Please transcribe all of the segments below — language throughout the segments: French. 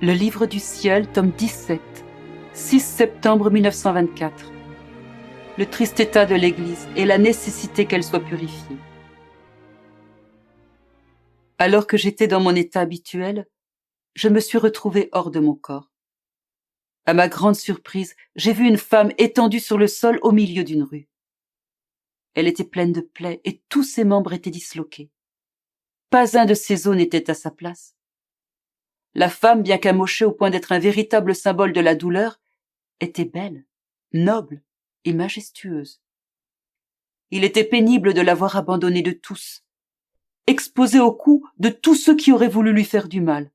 Le livre du ciel, tome 17, 6 septembre 1924. Le triste état de l'Église et la nécessité qu'elle soit purifiée. Alors que j'étais dans mon état habituel, je me suis retrouvée hors de mon corps. À ma grande surprise, j'ai vu une femme étendue sur le sol au milieu d'une rue. Elle était pleine de plaies et tous ses membres étaient disloqués. Pas un de ses os n'était à sa place. La femme, bien qu'amochée au point d'être un véritable symbole de la douleur, était belle, noble et majestueuse. Il était pénible de la voir abandonnée de tous, exposée aux coups de tous ceux qui auraient voulu lui faire du mal.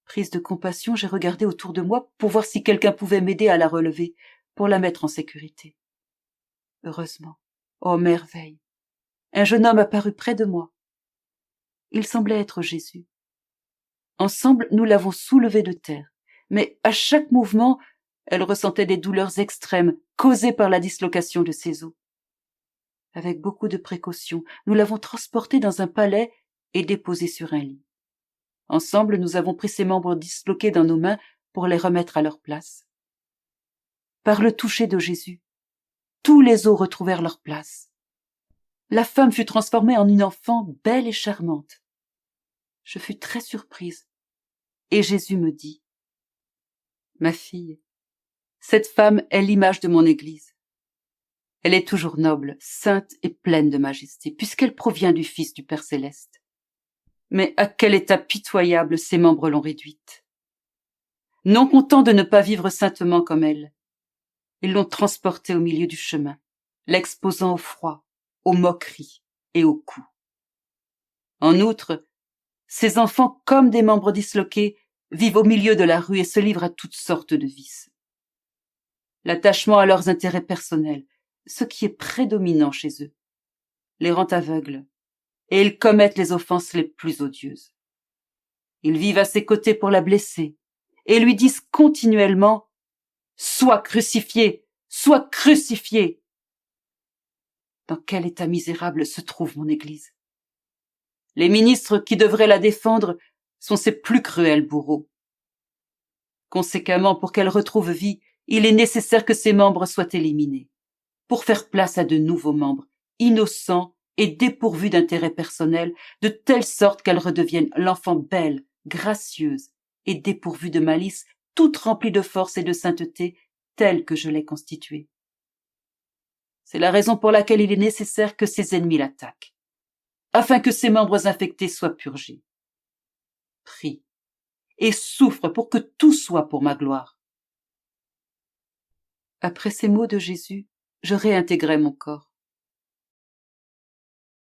Prise de compassion, j'ai regardé autour de moi pour voir si quelqu'un pouvait m'aider à la relever, pour la mettre en sécurité. Heureusement, oh merveille, un jeune homme apparut près de moi. Il semblait être Jésus. Ensemble, nous l'avons soulevée de terre, mais à chaque mouvement, elle ressentait des douleurs extrêmes causées par la dislocation de ses os. Avec beaucoup de précaution, nous l'avons transportée dans un palais et déposée sur un lit. Ensemble, nous avons pris ses membres disloqués dans nos mains pour les remettre à leur place. Par le toucher de Jésus, tous les os retrouvèrent leur place. La femme fut transformée en une enfant belle et charmante. Je fus très surprise, et Jésus me dit : « Ma fille, cette femme est l'image de mon Église. Elle est toujours noble, sainte et pleine de majesté, puisqu'elle provient du Fils du Père céleste. Mais à quel état pitoyable ses membres l'ont réduite. Non contents de ne pas vivre saintement comme elle, ils l'ont transportée au milieu du chemin, l'exposant au froid, aux moqueries et aux coups. En outre, ces enfants, comme des membres disloqués, vivent au milieu de la rue et se livrent à toutes sortes de vices. L'attachement à leurs intérêts personnels, ce qui est prédominant chez eux, les rend aveugles, et ils commettent les offenses les plus odieuses. Ils vivent à ses côtés pour la blesser, et lui disent continuellement : « Sois crucifié, sois crucifié !» Dans quel état misérable se trouve mon Église ? Les ministres qui devraient la défendre sont ses plus cruels bourreaux. Conséquemment, pour qu'elle retrouve vie, il est nécessaire que ses membres soient éliminés, pour faire place à de nouveaux membres, innocents et dépourvus d'intérêt personnel, de telle sorte qu'elle redevienne l'enfant belle, gracieuse et dépourvue de malice, toute remplie de force et de sainteté, telle que je l'ai constituée. C'est la raison pour laquelle il est nécessaire que ses ennemis l'attaquent, afin que ses membres infectés soient purgés. Prie et souffre pour que tout soit pour ma gloire. Après ces mots de Jésus, je réintégrai mon corps.